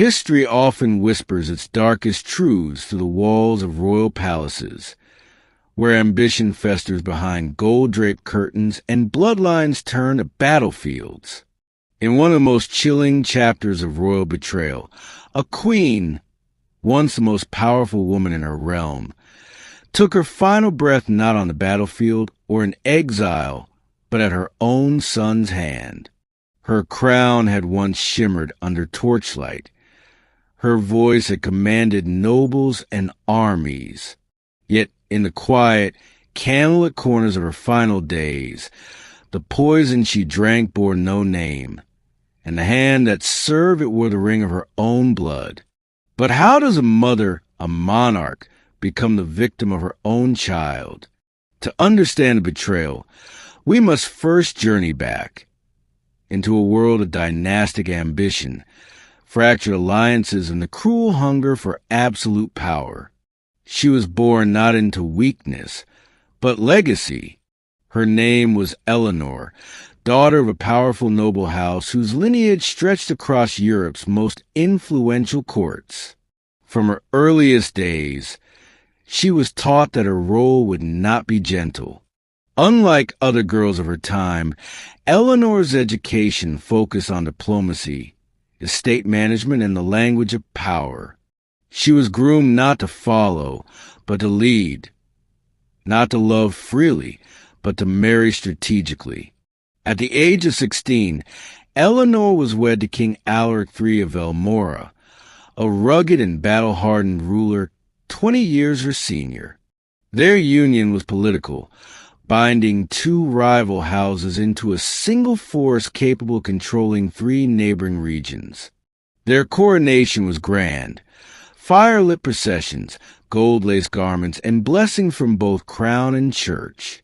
History often whispers its darkest truths through the walls of royal palaces, where ambition festers behind gold-draped curtains and bloodlines turn to battlefields. In one of the most chilling chapters of royal betrayal, a queen, once the most powerful woman in her realm, took her final breath not on the battlefield or in exile, but at her own son's hand. Her crown had once shimmered under torchlight. Her voice had commanded nobles and armies. Yet in the quiet, candlelit corners of her final days, the poison she drank bore no name, and the hand that served it wore the ring of her own blood. But how does a mother, a monarch, become the victim of her own child? To understand the betrayal, we must first journey back into a world of dynastic ambition, fractured alliances, and the cruel hunger for absolute power. She was born not into weakness, but legacy. Her name was Eleanor, daughter of a powerful noble house whose lineage stretched across Europe's most influential courts. From her earliest days, she was taught that her role would not be gentle. Unlike other girls of her time, Eleanor's education focused on diplomacy, estate management, and the language of power. She was groomed not to follow, but to lead, not to love freely, but to marry strategically. At the age of 16, Eleanor was wed to King Alaric III of Velmora, a rugged and battle-hardened ruler 20 years her senior. Their union was political, binding two rival houses into a single force capable of controlling 3 neighboring regions. Their coronation was grand. Fire-lit processions, gold-laced garments, and blessings from both crown and church.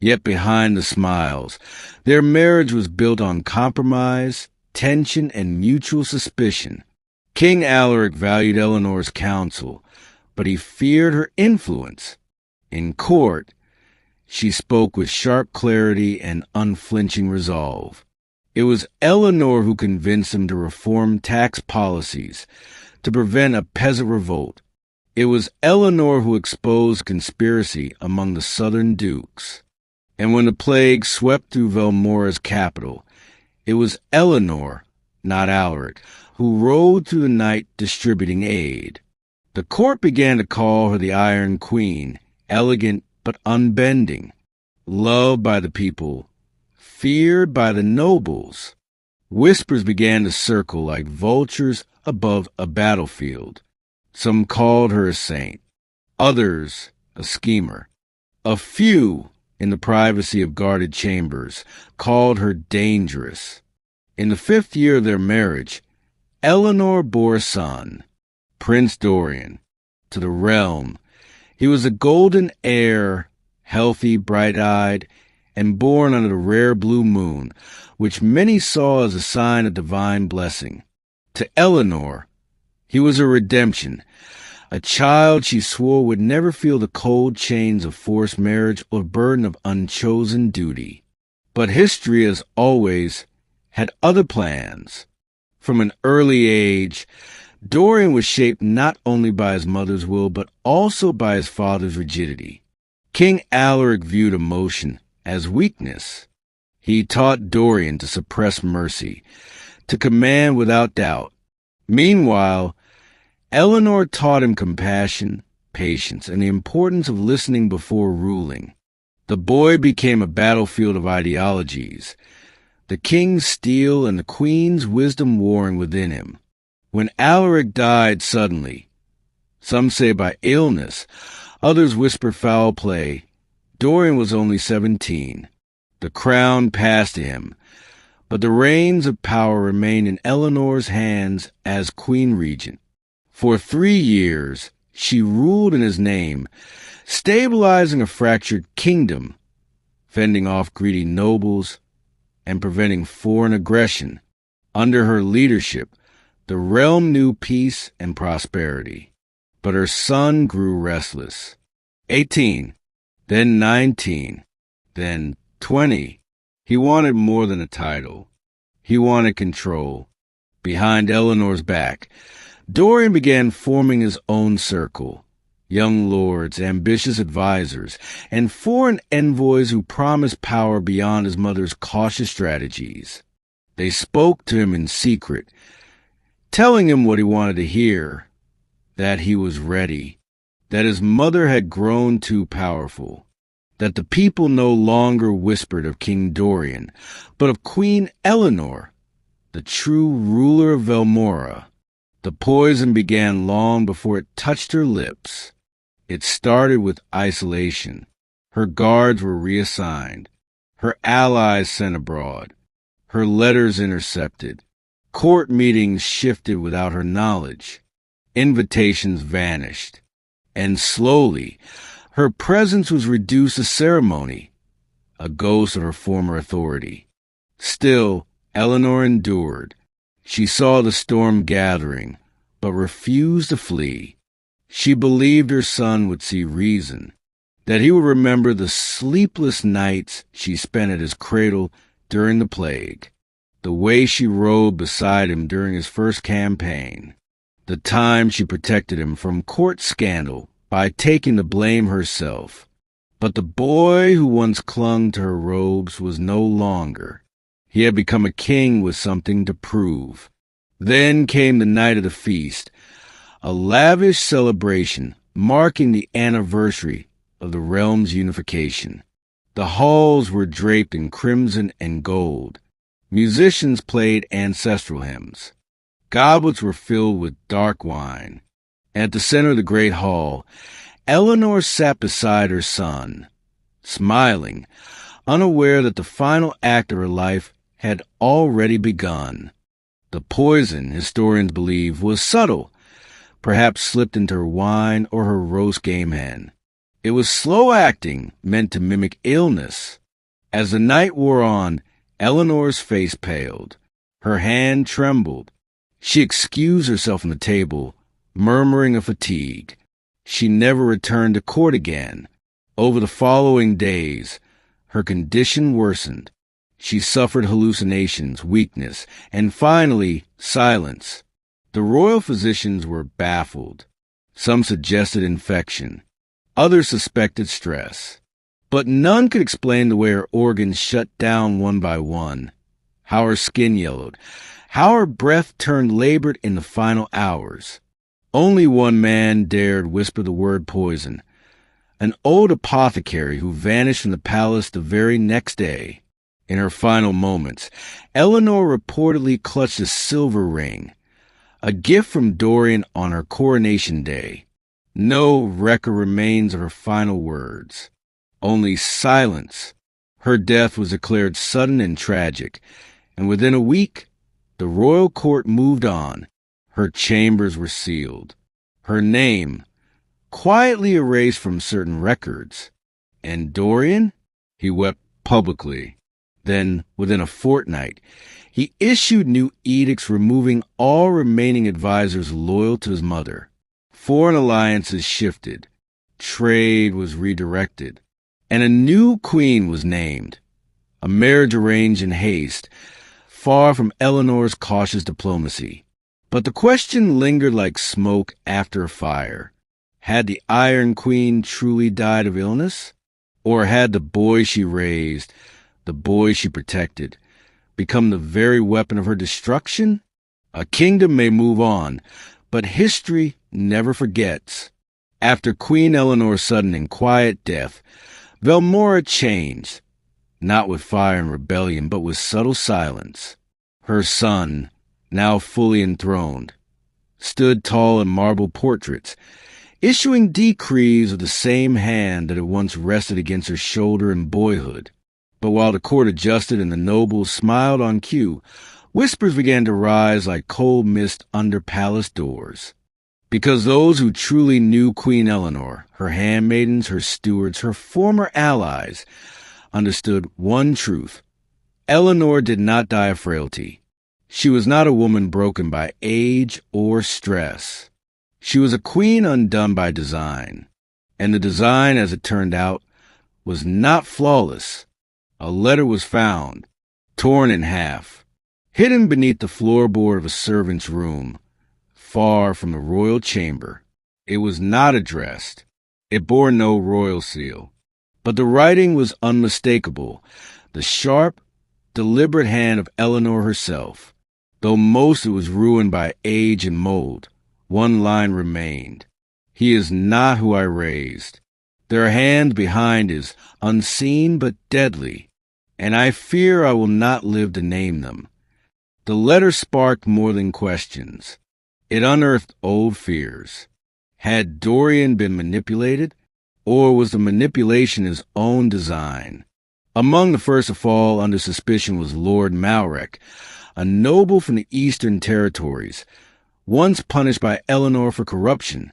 Yet behind the smiles, their marriage was built on compromise, tension, and mutual suspicion. King Alaric valued Eleanor's counsel, but he feared her influence. In court, she spoke with sharp clarity and unflinching resolve. It was Eleanor who convinced him to reform tax policies, to prevent a peasant revolt. It was Eleanor who exposed conspiracy among the southern dukes. And when the plague swept through Velmora's capital, it was Eleanor, not Alaric, who rode through the night distributing aid. The court began to call her the Iron Queen, elegant but unbending, loved by the people, feared by the nobles. Whispers began to circle like vultures above a battlefield. Some called her a saint, others a schemer. A few, in the privacy of guarded chambers, called her dangerous. In the 5th year of their marriage, Eleanor bore a son, Prince Dorian, to the realm. He was a golden heir, healthy, bright-eyed, and born under the rare blue moon, which many saw as a sign of divine blessing. To Eleanor, he was a redemption, a child she swore would never feel the cold chains of forced marriage or burden of unchosen duty. But history, as always, had other plans. From an early age, Dorian was shaped not only by his mother's will, but also by his father's rigidity. King Alaric viewed emotion as weakness. He taught Dorian to suppress mercy, to command without doubt. Meanwhile, Eleanor taught him compassion, patience, and the importance of listening before ruling. The boy became a battlefield of ideologies, the king's steel and the queen's wisdom warring within him. When Alaric died suddenly, some say by illness, others whisper foul play, Dorian was only 17. The crown passed to him, but the reins of power remained in Eleanor's hands as queen regent. For 3 years, she ruled in his name, stabilizing a fractured kingdom, fending off greedy nobles, and preventing foreign aggression. Under her leadership, the realm knew peace and prosperity. But her son grew restless. 18, then 19, then 20. He wanted more than a title. He wanted control. Behind Eleanor's back, Dorian began forming his own circle. Young lords, ambitious advisors, and foreign envoys who promised power beyond his mother's cautious strategies. They spoke to him in secret, telling him what he wanted to hear, that he was ready, that his mother had grown too powerful, that the people no longer whispered of King Dorian, but of Queen Eleanor, the true ruler of Velmora. The poison began long before it touched her lips. It started with isolation. Her guards were reassigned, her allies sent abroad, her letters intercepted. Court meetings shifted without her knowledge. Invitations vanished. And slowly, her presence was reduced to ceremony, a ghost of her former authority. Still, Eleanor endured. She saw the storm gathering, but refused to flee. She believed her son would see reason, that he would remember the sleepless nights she spent at his cradle during the plague, the way she rode beside him during his first campaign, the time she protected him from court scandal by taking the blame herself. But the boy who once clung to her robes was no longer. He had become a king with something to prove. Then came the night of the feast, a lavish celebration marking the anniversary of the realm's unification. The halls were draped in crimson and gold. Musicians played ancestral hymns. Goblets were filled with dark wine. At the center of the great hall, Eleanor sat beside her son, smiling, unaware that the final act of her life had already begun. The poison, historians believe, was subtle, perhaps slipped into her wine or her roast game hen. It was slow acting, meant to mimic illness. As the night wore on, Eleanor's face paled. Her hand trembled. She excused herself from the table, murmuring of fatigue. She never returned to court again. Over the following days, her condition worsened. She suffered hallucinations, weakness, and finally, silence. The royal physicians were baffled. Some suggested infection. Others suspected stress. But none could explain the way her organs shut down one by one, how her skin yellowed, how her breath turned labored in the final hours. Only one man dared whisper the word poison, an old apothecary who vanished from the palace the very next day. In her final moments, Eleanor reportedly clutched a silver ring, a gift from Dorian on her coronation day. No record remains of her final words, only silence. Her death was declared sudden and tragic, and within a week, the royal court moved on. Her chambers were sealed, her name quietly erased from certain records. And Dorian? He wept publicly. Then, within a fortnight, he issued new edicts removing all remaining advisors loyal to his mother. Foreign alliances shifted, trade was redirected, and a new queen was named. A marriage arranged in haste, far from Eleanor's cautious diplomacy. But the question lingered like smoke after a fire. Had the Iron Queen truly died of illness? Or had the boy she raised, the boy she protected, become the very weapon of her destruction? A kingdom may move on, but history never forgets. After Queen Eleanor's sudden and quiet death, Velmora changed, not with fire and rebellion, but with subtle silence. Her son, now fully enthroned, stood tall in marble portraits, issuing decrees of the same hand that had once rested against her shoulder in boyhood. But while the court adjusted and the nobles smiled on cue, whispers began to rise like cold mist under palace doors. Because those who truly knew Queen Eleanor, her handmaidens, her stewards, her former allies, understood one truth. Eleanor did not die of frailty. She was not a woman broken by age or stress. She was a queen undone by design. And the design, as it turned out, was not flawless. A letter was found, torn in half. hidden beneath the floorboard of a servant's room, far from the royal chamber. It was not addressed. It bore no royal seal. But the writing was unmistakable, the sharp, deliberate hand of Eleanor herself. Though most of it was ruined by age and mold, one line remained. He is not who I raised. Their hand behind is unseen but deadly, and I fear I will not live to name them. The letter sparked more than questions. It unearthed old fears. Had Dorian been manipulated, or was the manipulation his own design? Among the first to fall under suspicion was Lord Malrek, a noble from the Eastern Territories, once punished by Eleanor for corruption,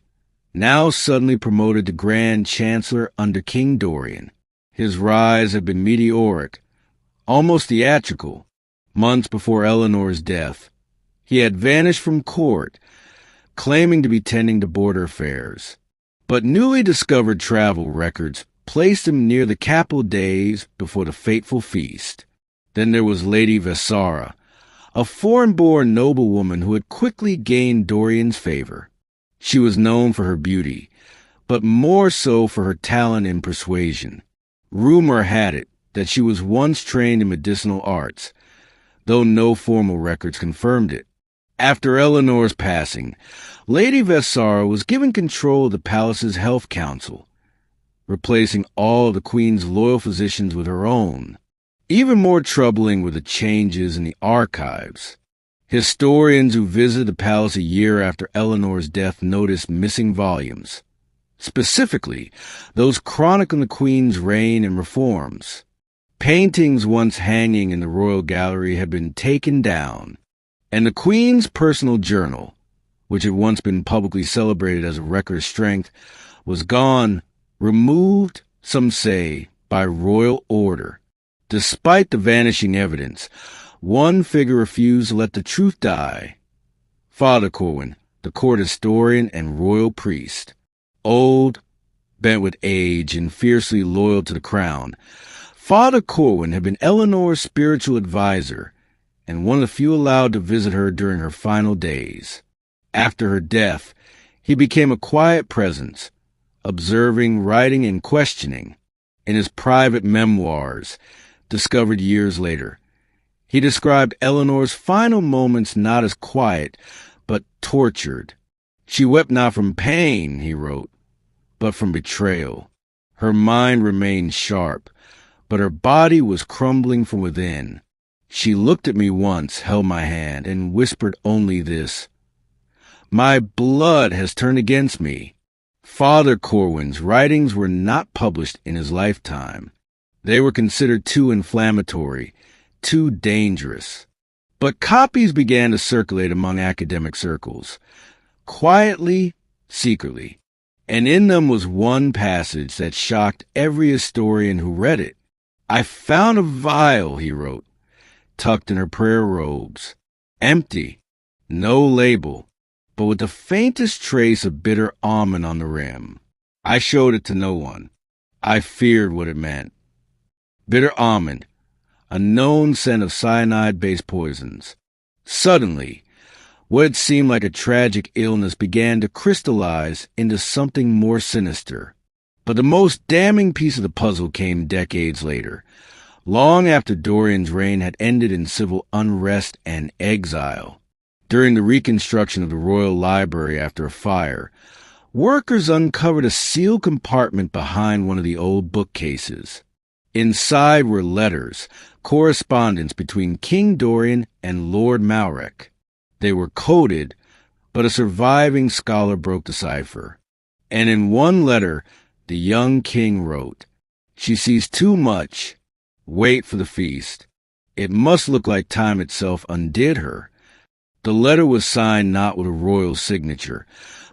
now suddenly promoted to Grand Chancellor under King Dorian. His rise had been meteoric, almost theatrical. Months before Eleanor's death, he had vanished from court, claiming to be tending to border affairs. But newly discovered travel records placed him near the capital days before the fateful feast. Then there was Lady Vessara, a foreign-born noblewoman who had quickly gained Dorian's favor. She was known for her beauty, but more so for her talent in persuasion. Rumor had it that she was once trained in medicinal arts, though no formal records confirmed it. After Eleanor's passing, Lady Vessara was given control of the palace's health council, replacing all the queen's loyal physicians with her own. Even more troubling were the changes in the archives. Historians who visited the palace a year after Eleanor's death noticed missing volumes, specifically those chronicling the queen's reign and reforms. Paintings once hanging in the royal gallery had been taken down, and the queen's personal journal, which had once been publicly celebrated as a record of strength, was gone, removed, some say, by royal order. Despite the vanishing evidence, one figure refused to let the truth die. Father Corwin, the court historian and royal priest. Old, bent with age, and fiercely loyal to the crown, Father Corwin had been Eleanor's spiritual advisor and one of the few allowed to visit her during her final days. After her death, he became a quiet presence, observing, writing, and questioning. In his private memoirs, discovered years later, he described Eleanor's final moments not as quiet, but tortured. She wept not from pain, he wrote, but from betrayal. Her mind remained sharp, but her body was crumbling from within. She looked at me once, held my hand, and whispered only this: "My blood has turned against me." Father Corwin's writings were not published in his lifetime. They were considered too inflammatory, too dangerous. But copies began to circulate among academic circles, quietly, secretly, and in them was one passage that shocked every historian who read it. "I found a vial," he wrote, tucked in her prayer robes, empty, no label, but with the faintest trace of bitter almond on the rim. I showed it to no one. I feared what it meant. Bitter almond, a known scent of cyanide-based poisons. Suddenly, what had seemed like a tragic illness began to crystallize into something more sinister. But the most damning piece of the puzzle came decades later, long after Dorian's reign had ended in civil unrest and exile. During the reconstruction of the Royal Library after a fire, workers uncovered a sealed compartment behind one of the old bookcases. Inside were letters, correspondence between King Dorian and Lord Malrek. They were coded, but a surviving scholar broke the cipher. And in one letter, the young king wrote, "She sees too much. Wait for the feast. It must look like time itself undid her." The letter was signed not with a royal signature,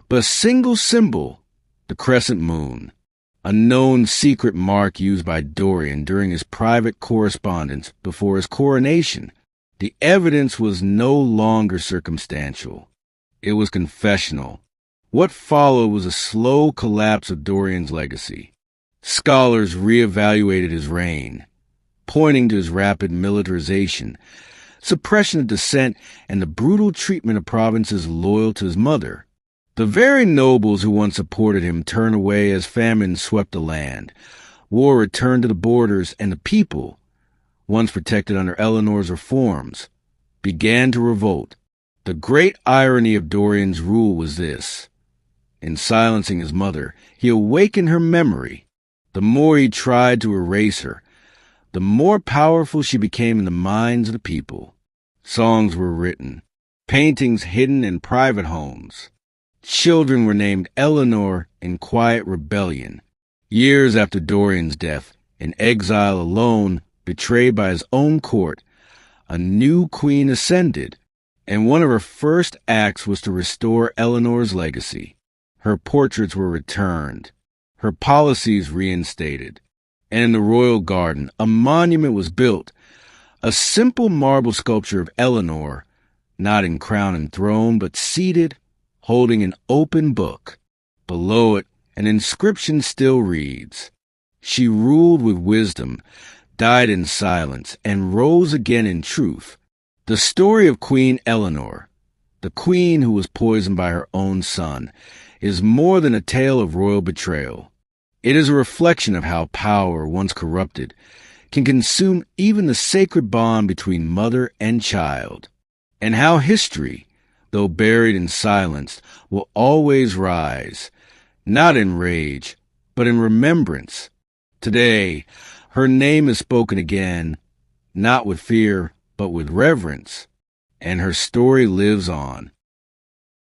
but a single symbol, the crescent moon, a known secret mark used by Dorian during his private correspondence before his coronation. The evidence was no longer circumstantial. It was confessional. What followed was a slow collapse of Dorian's legacy. Scholars reevaluated his reign, pointing to his rapid militarization, suppression of dissent, and the brutal treatment of provinces loyal to his mother. The very nobles who once supported him turned away as famine swept the land. War returned to the borders, and the people, once protected under Eleanor's reforms, began to revolt. The great irony of Dorian's rule was this. In silencing his mother, he awakened her memory. The more he tried to erase her, the more powerful she became in the minds of the people. Songs were written, paintings hidden in private homes. Children were named Eleanor in quiet rebellion. Years after Dorian's death, in exile alone, betrayed by his own court, a new queen ascended, and one of her first acts was to restore Eleanor's legacy. Her portraits were returned, her policies reinstated, and in the royal garden a monument was built, a simple marble sculpture of Eleanor, not in crown and throne, but seated, holding an open book. Below it, an inscription still reads, "She ruled with wisdom, died in silence, and rose again in truth." The story of Queen Eleanor, the queen who was poisoned by her own son, is more than a tale of royal betrayal. It is a reflection of how power, once corrupted, can consume even the sacred bond between mother and child, and how history, though buried in silence, will always rise, not in rage, but in remembrance. Today, her name is spoken again, not with fear, but with reverence, and her story lives on.